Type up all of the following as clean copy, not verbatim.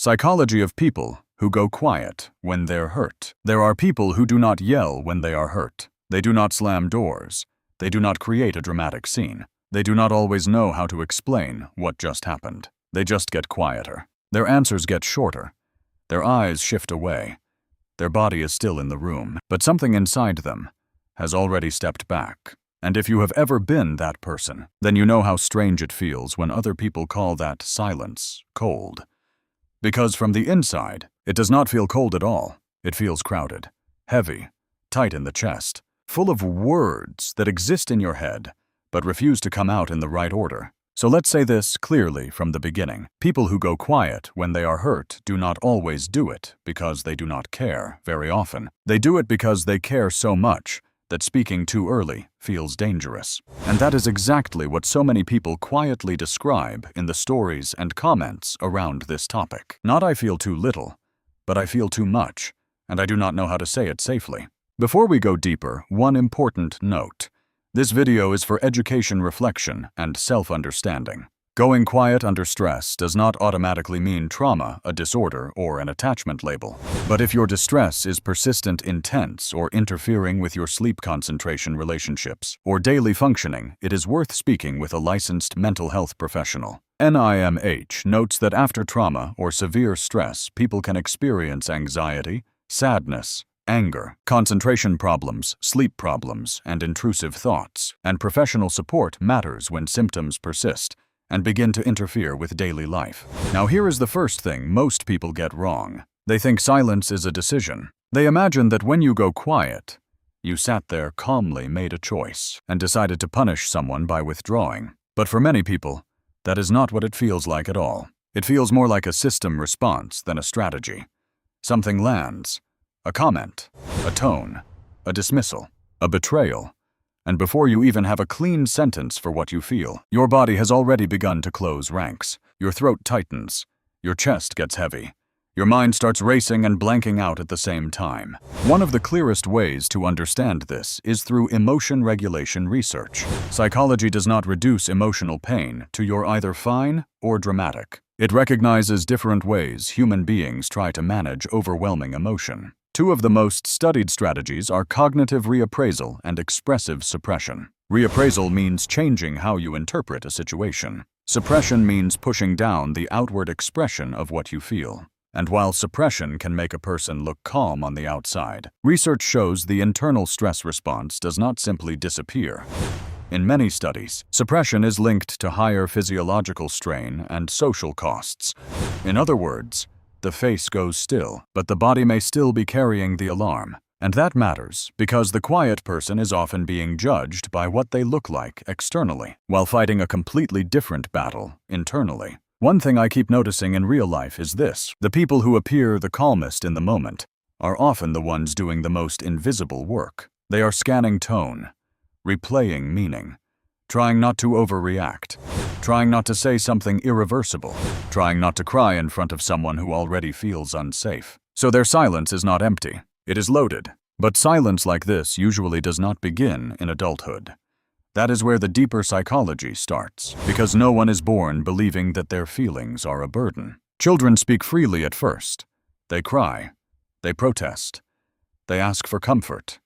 Psychology of people who go quiet when they're hurt. There are people who do not yell when they are hurt. They do not slam doors. They do not create a dramatic scene. They do not always know how to explain what just happened. They just get quieter. Their answers get shorter. Their eyes shift away. Their body is still in the room, but something inside them has already stepped back. And if you have ever been that person, then you know how strange it feels when other people call that silence cold. Because from the inside, it does not feel cold at all. It feels crowded, heavy, tight in the chest, full of words that exist in your head, but refuse to come out in the right order. So let's say this clearly from the beginning. People who go quiet when they are hurt do not always do it because they do not care very often. They do it because they care so much that speaking too early feels dangerous. And that is exactly what so many people quietly describe in the stories and comments around this topic. Not I feel too little, but I feel too much, and I do not know how to say it safely. Before we go deeper, one important note. This video is for education, reflection, and self-understanding. Going quiet under stress does not automatically mean trauma, a disorder, or an attachment label. But if your distress is persistent, intense, or interfering with your sleep, concentration, relationships, or daily functioning, it is worth speaking with a licensed mental health professional. NIMH notes that after trauma or severe stress, people can experience anxiety, sadness, anger, concentration problems, sleep problems, and intrusive thoughts. And professional support matters when symptoms persist and begin to interfere with daily life. Now here is the first thing most people get wrong. They think silence is a decision. They imagine that when you go quiet, you sat there calmly, made a choice, and decided to punish someone by withdrawing. But for many people, that is not what it feels like at all. It feels more like a system response than a strategy. Something lands. A comment, a tone, a dismissal, a betrayal. And before you even have a clean sentence for what you feel, your body has already begun to close ranks. Your throat tightens. Your chest gets heavy. Your mind starts racing and blanking out at the same time. One of the clearest ways to understand this is through emotion regulation research. Psychology does not reduce emotional pain to you're either fine or dramatic. It recognizes different ways human beings try to manage overwhelming emotion. Two of the most studied strategies are cognitive reappraisal and expressive suppression. Reappraisal means changing how you interpret a situation. Suppression means pushing down the outward expression of what you feel. And while suppression can make a person look calm on the outside, research shows the internal stress response does not simply disappear. In many studies, suppression is linked to higher physiological strain and social costs. In other words, the face goes still, but the body may still be carrying the alarm. And that matters because the quiet person is often being judged by what they look like externally, while fighting a completely different battle internally. One thing I keep noticing in real life is this: the people who appear the calmest in the moment are often the ones doing the most invisible work. They are scanning tone, replaying meaning, trying not to overreact, trying not to say something irreversible, trying not to cry in front of someone who already feels unsafe. So their silence is not empty, it is loaded. But silence like this usually does not begin in adulthood. That is where the deeper psychology starts, because no one is born believing that their feelings are a burden. Children speak freely at first. They cry, they protest, they ask for comfort,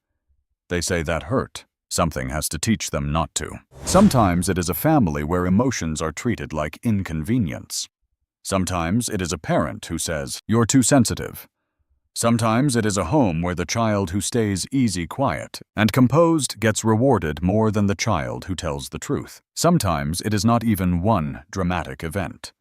they say that hurt. Something has to teach them not to. Sometimes it is a family where emotions are treated like inconvenience. Sometimes it is a parent who says, "You're too sensitive." Sometimes it is a home where the child who stays easy, quiet, and composed gets rewarded more than the child who tells the truth. Sometimes it is not even one dramatic event.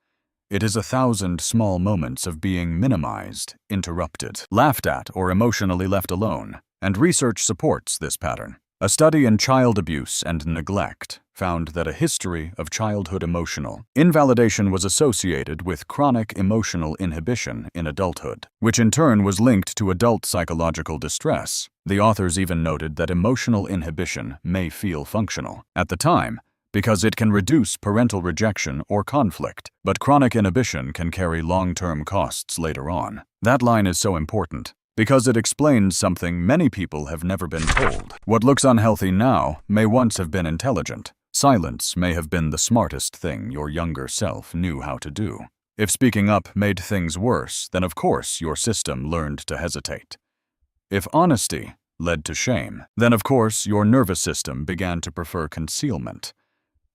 It is 1,000 small moments of being minimized, interrupted, laughed at, or emotionally left alone. And research supports this pattern. A study in child abuse and neglect found that a history of childhood emotional invalidation was associated with chronic emotional inhibition in adulthood, which in turn was linked to adult psychological distress. The authors even noted that emotional inhibition may feel functional at the time because it can reduce parental rejection or conflict, but chronic inhibition can carry long-term costs later on. That line is so important, because it explains something many people have never been told. What looks unhealthy now may once have been intelligent. Silence may have been the smartest thing your younger self knew how to do. If speaking up made things worse, then of course your system learned to hesitate. If honesty led to shame, then of course your nervous system began to prefer concealment.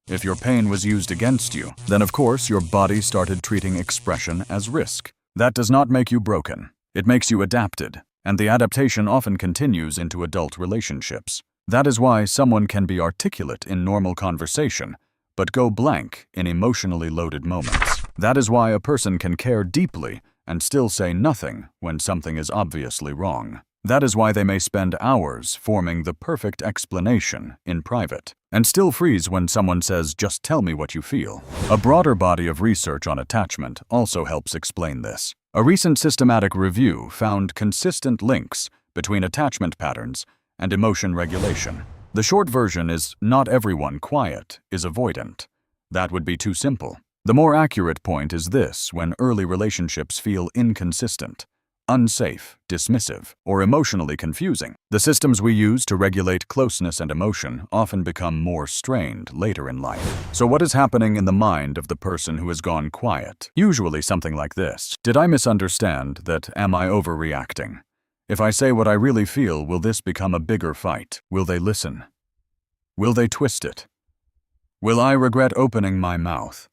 If your pain was used against you, then of course your body started treating expression as risk. That does not make you broken. It makes you adapted, and the adaptation often continues into adult relationships. That is why someone can be articulate in normal conversation, but go blank in emotionally loaded moments. That is why a person can care deeply and still say nothing when something is obviously wrong. That is why they may spend hours forming the perfect explanation in private, and still freeze when someone says, "Just tell me what you feel." A broader body of research on attachment also helps explain this. A recent systematic review found consistent links between attachment patterns and emotion regulation. The short version is, not everyone quiet is avoidant. That would be too simple. The more accurate point is this: when early relationships feel inconsistent, unsafe, dismissive, or emotionally confusing, the systems we use to regulate closeness and emotion often become more strained later in life. So what is happening in the mind of the person who has gone quiet? Usually something like this. Did I misunderstand that? Am I overreacting? If I say what I really feel, will this become a bigger fight? Will they listen? Will they twist it? Will I regret opening my mouth?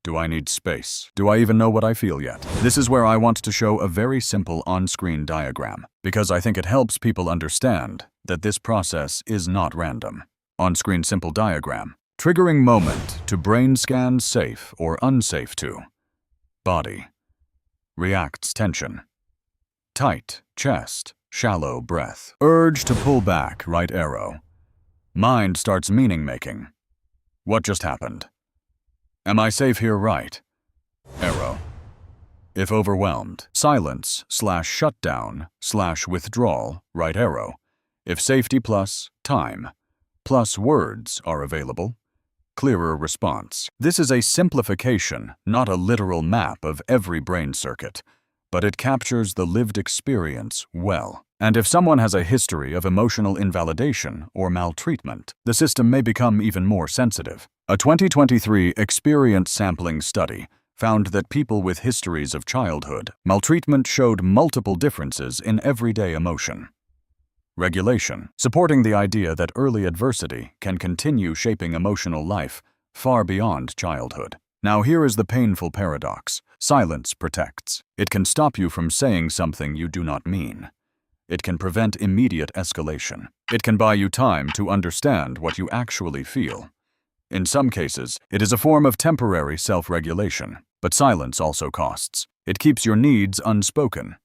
Do I need space? Do I even know what I feel yet? This is where I want to show a very simple on-screen diagram, because I think it helps people understand that this process is not random. On-screen simple diagram. Triggering moment to brain scan safe or unsafe to. Body. Reacts tension. Tight chest, shallow breath. Urge to pull back, right arrow. Mind starts meaning making. What just happened? Am I safe here, right? Arrow. If overwhelmed, silence/shutdown/withdrawal, right arrow. If safety plus time plus words are available, clearer response. This is a simplification, not a literal map of every brain circuit, but it captures the lived experience well. And if someone has a history of emotional invalidation or maltreatment, the system may become even more sensitive. A 2023 experience sampling study found that people with histories of childhood maltreatment showed multiple differences in everyday emotion. Regulation, supporting the idea that early adversity can continue shaping emotional life far beyond childhood. Now here is the painful paradox. Silence protects. It can stop you from saying something you do not mean. It can prevent immediate escalation. It can buy you time to understand what you actually feel. In some cases, it is a form of temporary self-regulation, but silence also costs. It keeps your needs unspoken.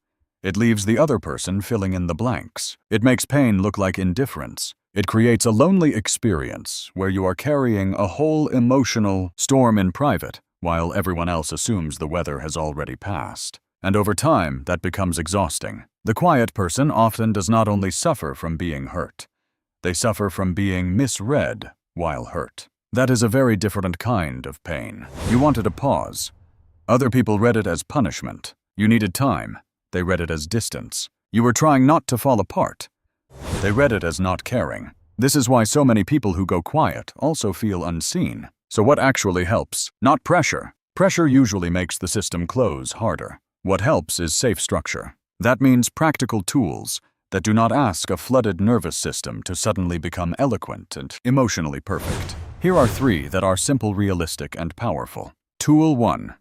It leaves the other person filling in the blanks. It makes pain look like indifference. It creates a lonely experience where you are carrying a whole emotional storm in private, while everyone else assumes the weather has already passed. And over time, that becomes exhausting. The quiet person often does not only suffer from being hurt, they suffer from being misread while hurt. That is a very different kind of pain. You wanted a pause. Other people read it as punishment. You needed time. They read it as distance. You were trying not to fall apart. They read it as not caring. This is why so many people who go quiet also feel unseen. So what actually helps? Not pressure. Pressure usually makes the system close harder. What helps is safe structure. That means practical tools that do not ask a flooded nervous system to suddenly become eloquent and emotionally perfect. Here are 3 that are simple, realistic, and powerful. Tool 1.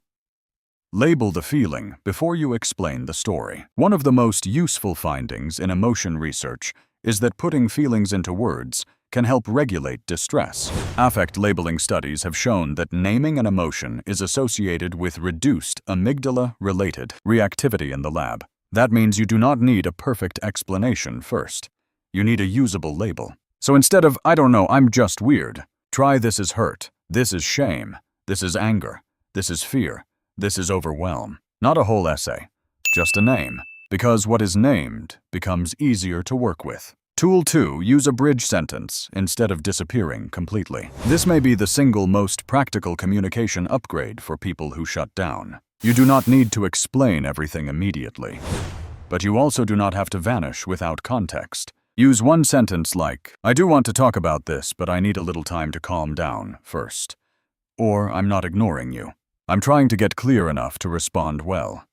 Label the feeling before you explain the story. One of the most useful findings in emotion research is that putting feelings into words can help regulate distress. Affect labeling studies have shown that naming an emotion is associated with reduced amygdala-related reactivity in the lab. That means you do not need a perfect explanation first. You need a usable label. So instead of, "I don't know, I'm just weird," try, "This is hurt, this is shame, this is anger, this is fear, this is overwhelm." Not a whole essay, just a name, because what is named becomes easier to work with. Tool 2. Use a bridge sentence instead of disappearing completely. This may be the single most practical communication upgrade for people who shut down. You do not need to explain everything immediately, but you also do not have to vanish without context. Use one sentence like, "I do want to talk about this, but I need a little time to calm down first." Or, "I'm not ignoring you. I'm trying to get clear enough to respond well.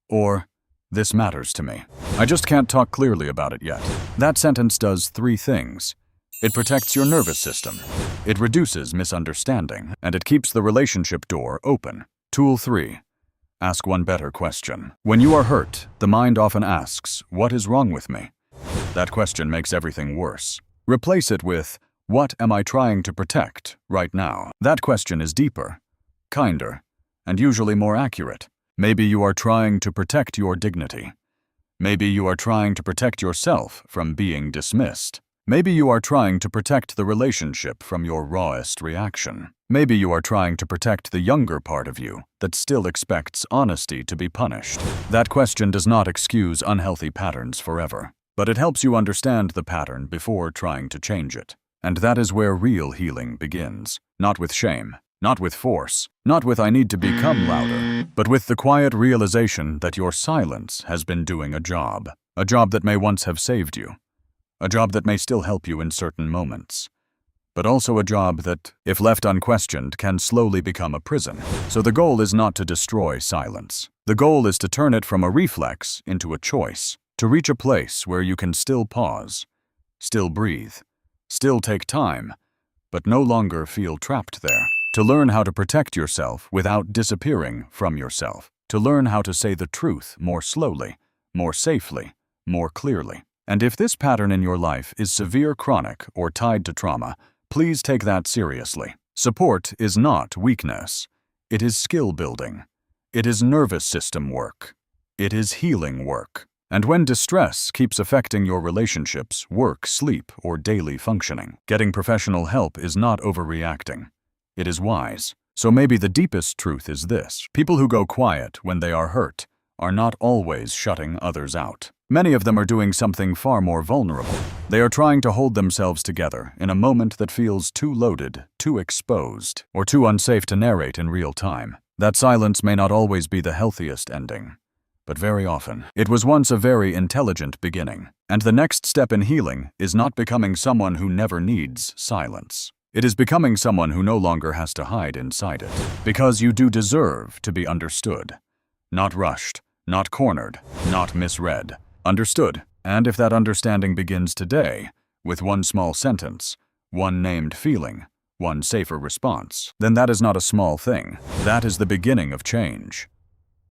Or, this matters to me. I just can't talk clearly about it yet. That sentence does 3 things. It protects your nervous system. It reduces misunderstanding, and it keeps the relationship door open. Tool 3. Ask one better question. When you are hurt, the mind often asks, "What is wrong with me?" That question makes everything worse. Replace it with, "What am I trying to protect right now?" That question is deeper, kinder, and usually more accurate. Maybe you are trying to protect your dignity. Maybe you are trying to protect yourself from being dismissed. Maybe you are trying to protect the relationship from your rawest reaction. Maybe you are trying to protect the younger part of you that still expects honesty to be punished. That question does not excuse unhealthy patterns forever, but it helps you understand the pattern before trying to change it. And that is where real healing begins. Not with shame, not with force, not with "I need to become louder," but with the quiet realization that your silence has been doing a job that may once have saved you, a job that may still help you in certain moments, but also a job that, if left unquestioned, can slowly become a prison. So the goal is not to destroy silence. The goal is to turn it from a reflex into a choice, to reach a place where you can still pause, still breathe, still take time, but no longer feel trapped there. To learn how to protect yourself without disappearing from yourself. To learn how to say the truth more slowly, more safely, more clearly. And if this pattern in your life is severe, chronic, or tied to trauma, please take that seriously. Support is not weakness. It is skill building. It is nervous system work. It is healing work. And when distress keeps affecting your relationships, work, sleep, or daily functioning, getting professional help is not overreacting. It is wise. So maybe the deepest truth is this: people who go quiet when they are hurt are not always shutting others out. Many of them are doing something far more vulnerable. They are trying to hold themselves together in a moment that feels too loaded, too exposed, or too unsafe to narrate in real time. That silence may not always be the healthiest ending, but very often it was once a very intelligent beginning. And the next step in healing is not becoming someone who never needs silence. It is becoming someone who no longer has to hide inside it. Because you do deserve to be understood. Not rushed, not cornered, not misread. Understood. And if that understanding begins today, with one small sentence, one named feeling, one safer response, then that is not a small thing. That is the beginning of change.